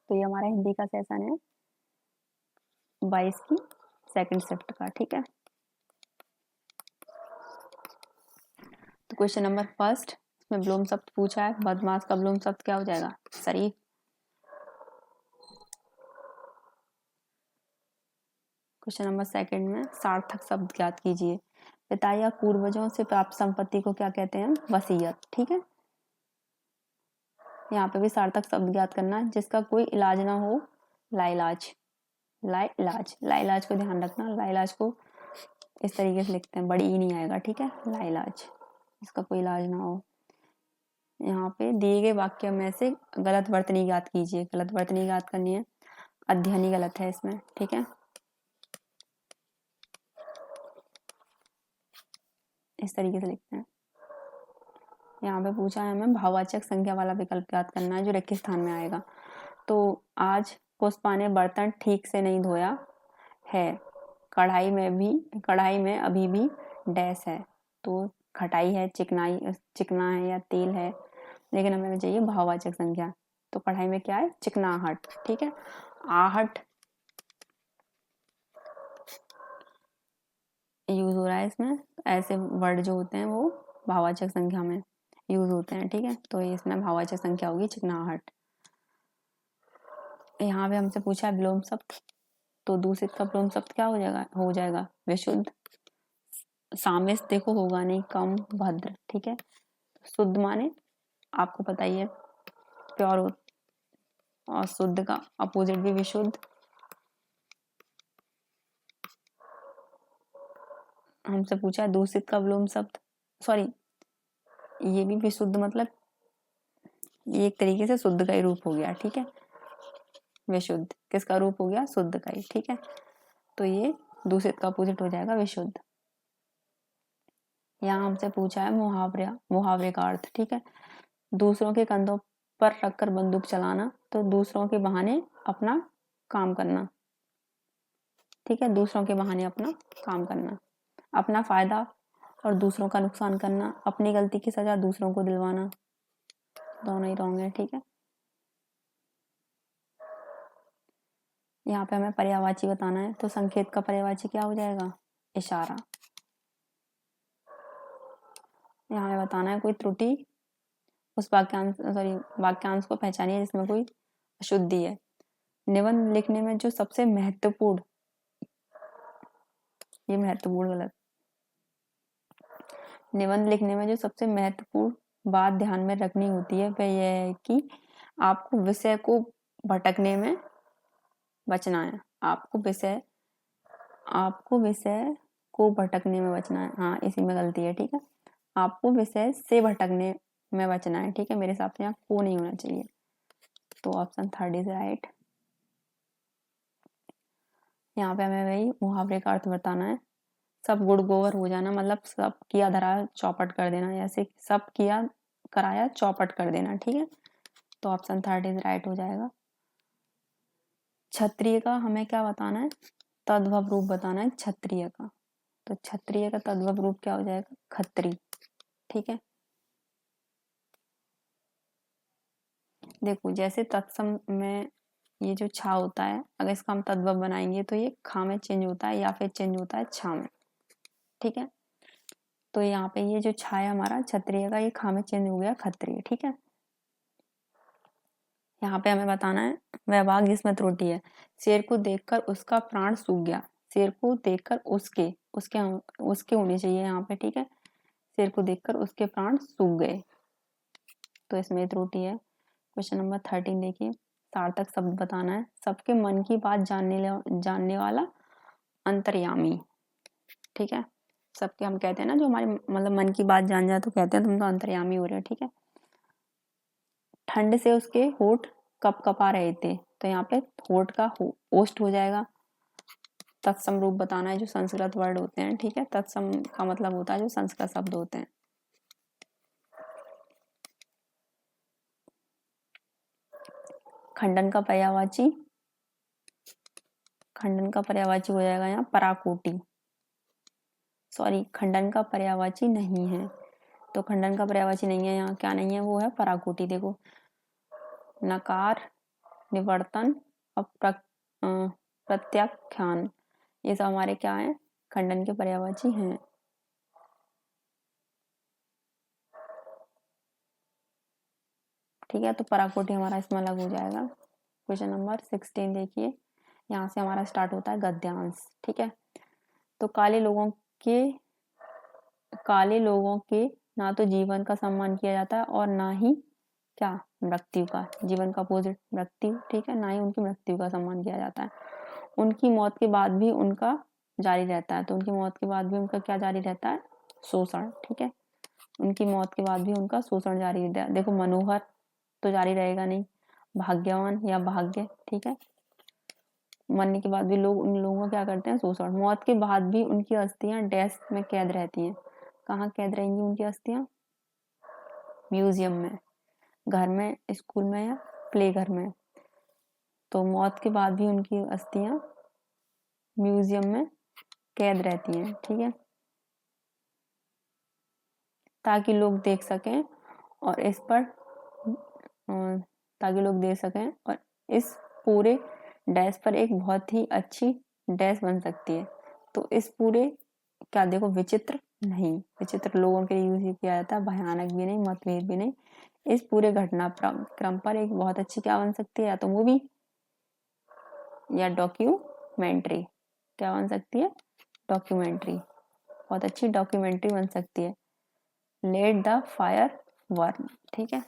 तो ये हमारा हिंदी का सेशन है 22 की सेकंड शिफ्ट का। ठीक है, तो क्वेश्चन नंबर फर्स्ट इसमें विलोम शब्द पूछा है। बदमाश का विलोम शब्द क्या हो जाएगा? शरीफ। क्वेश्चन नंबर सेकंड में सार्थक शब्द ज्ञात कीजिए। पिता या पूर्वजों से प्राप्त संपत्ति को क्या कहते हैं? वसीयत। ठीक है, यहाँ पे भी सार्थक शब्द ज्ञात करना है। जिसका कोई इलाज ना हो, लाइलाज। लाइलाज, लाइलाज को ध्यान रखना, लाइलाज को इस तरीके से लिखते हैं, बड़ी ई नहीं आएगा। ठीक है, लाइलाज, इसका कोई इलाज ना हो। यहाँ पे दिए गए वाक्य में से गलत वर्तनी ज्ञात कीजिए। गलत वर्तनी ज्ञात करनी है, अध्ययनी गलत है इसमें। ठीक है, इस तरीके से लिखते हैं। यहाँ पे पूछा है हमें भाववाचक संख्या वाला विकल्प ज्ञात करना है जो रिक्त स्थान में आएगा। तो आज पुष्पा ने बर्तन ठीक से नहीं धोया है, कढ़ाई में अभी भी डैश है। तो खटाई है, चिकना है या तेल है, लेकिन हमें चाहिए भाववाचक संख्या। तो कढ़ाई में क्या है? चिकनाहट। ठीक है, आहट यूज हो रहा है इसमें। ऐसे वर्ड जो होते हैं वो भाववाचक संख्या में यूज होते हैं। ठीक है, तो इसमें भाववाचक संख्या होगी चिकनाहट। यहाँ पे हमसे पूछा है विलोम शब्द, तो दूषित का विलोम शब्द क्या हो जाएगा? विशुद्ध। सामिस देखो होगा नहीं, कम, भद्र। ठीक है, शुद्ध माने आपको पता ही है प्योर, और शुद्ध का अपोजिट भी विशुद्ध। हमसे पूछा है दूषित का विलोम शब्द, सॉरी ये भी विशुद्ध, मतलब ये एक तरीके से शुद्ध का ही रूप हो गया। ठीक है, विशुद्ध किसका रूप हो गया? शुद्ध का ही। ठीक है, तो ये दूषित का अपोजिट हो जाएगा विशुद्ध। यहाँ हमसे पूछा है मुहावरे का अर्थ। ठीक है, दूसरों के कंधों पर रखकर बंदूक चलाना, तो दूसरों के बहाने अपना काम करना। ठीक है, दूसरों के बहाने अपना काम करना, अपना फायदा और दूसरों का नुकसान करना, अपनी गलती की सजा दूसरों को दिलवाना, दोनों ही रॉन्ग है। ठीक है, यहाँ पे हमें पर्यायवाची बताना है, तो संकेत का पर्यायवाची क्या हो जाएगा? इशारा। यहाँ हमें बताना है कोई त्रुटि उस वाक्यांश को पहचानिए जिसमें कोई अशुद्धि है। निबंध लिखने में जो सबसे महत्वपूर्ण, ये महत्वपूर्ण गलत, निबंध लिखने में जो सबसे महत्वपूर्ण बात ध्यान में रखनी होती है वह यह है कि आपको विषय को भटकने में बचना है। आपको विषय को भटकने में बचना है। हाँ, इसी में गलती है। ठीक है, आपको विषय से भटकने में बचना है। ठीक है, मेरे हिसाब से यहाँ को नहीं होना चाहिए, तो ऑप्शन थर्ड इज राइट। यहाँ पे हमें वही मुहावरे का अर्थ बताना है। सब गुड़ गोबर हो जाना, मतलब सब किया धराया चौपट कर देना, ऐसे सब किया कराया चौपट कर देना। ठीक है, तो ऑप्शन थर्ड इज राइट हो जाएगा। क्षत्रिय का हमें क्या बताना है? तद्भव रूप बताना है क्षत्रिय का। तो क्षत्रिय का तद्भव रूप क्या हो जाएगा? खत्री। ठीक है, देखो जैसे तत्सम में ये जो छा होता है, अगर इसका हम तद्भव बनाएंगे तो ये खा में चेंज होता है या फिर चेंज होता है छा में। ठीक है, तो यहाँ पे ये जो छा है हमारा क्षत्रिय का, ये खा में चेंज हो गया खत्रिय। ठीक है, यहाँ पे हमें बताना है वह भाग जिसमें त्रुटि है। शेर को देखकर उसका प्राण सूख गया। शेर को देखकर उसके उसके उसके होनी चाहिए यहाँ पे। ठीक है, शेर को देखकर उसके प्राण सूख गए, तो इसमें त्रुटि है। क्वेश्चन नंबर 13 देखिए, सार्थक शब्द बताना है। सबके मन की बात जानने वाला अंतर्यामी। ठीक है, सबके हम कहते हैं ना, जो हमारे मतलब मन की बात जान जाए तो कहते हैं तुम तो अंतर्यामी हो रहे हो। ठीक है, ठंड से उसके होठ कप कपा रहे थे, तो यहाँ पे होठ का ओष्ठ हो जाएगा। तत्सम रूप बताना है जो संस्कृत वर्ड होते हैं। ठीक है, तत्सम का मतलब होता है जो संस्कृत शब्द होते हैं। खंडन का पर्यायवाची हो जाएगा यहाँ पराकोटि। सॉरी, खंडन का पर्यायवाची नहीं है, तो खंडन का पर्यायवाची नहीं है यहाँ, क्या नहीं है वो है पराकोटि। देखो नकार निवर्तन, प्रत्याख्यान, ये सब हमारे क्या है, खंडन के पर्यायवाची हैं। ठीक है, तो पराकोटी हमारा इसमें अलग हो जाएगा। क्वेश्चन नंबर 16 देखिए, यहाँ से हमारा स्टार्ट होता है गद्यांश। ठीक है, तो काले लोगों के ना तो जीवन का सम्मान किया जाता है और ना ही क्या, मृत्यु का, जीवन का अपोजिट मृत्यु। ठीक है, ना ही उनकी मृत्यु का सम्मान किया जाता है। उनकी मौत के बाद भी उनका जारी रहता है, तो उनकी मौत के बाद भी उनका क्या जारी रहता है, शोषण। ठीक है, उनकी मौत के बाद भी उनका शोषण जारी रहता है। देखो मनोहर तो जारी रहेगा नहीं, भाग्यवान या भाग्य, ठीक है, मरने के बाद भी लोग उन लोगों का क्या करते हैं, शोषण। मौत के बाद भी उनकी अस्थियां डैश में कैद रहती हैं। कहाँ कैद रहेंगी उनकी अस्थियां, म्यूजियम में, घर में, स्कूल में या प्ले घर में। तो मौत के बाद भी उनकी अस्थियां म्यूजियम में कैद रहती हैं। ठीक है, ताकि लोग देख सकें और इस पर ताकि लोग देख सकें और इस पूरे डैश पर एक बहुत ही अच्छी डैश बन सकती है। तो इस पूरे क्या, देखो विचित्र नहीं, विचित्र लोगों के लिए यूज किया जाता है, भयानक भी नहीं, मतभेद भी नहीं। इस पूरे घटनाक्रम पर एक बहुत अच्छी क्या बन सकती है, या तो मूवी या डॉक्यूमेंट्री। क्या बन सकती है, डॉक्यूमेंट्री, बहुत अच्छी डॉक्यूमेंट्री बन सकती है। Let the fire burn. ठीक है,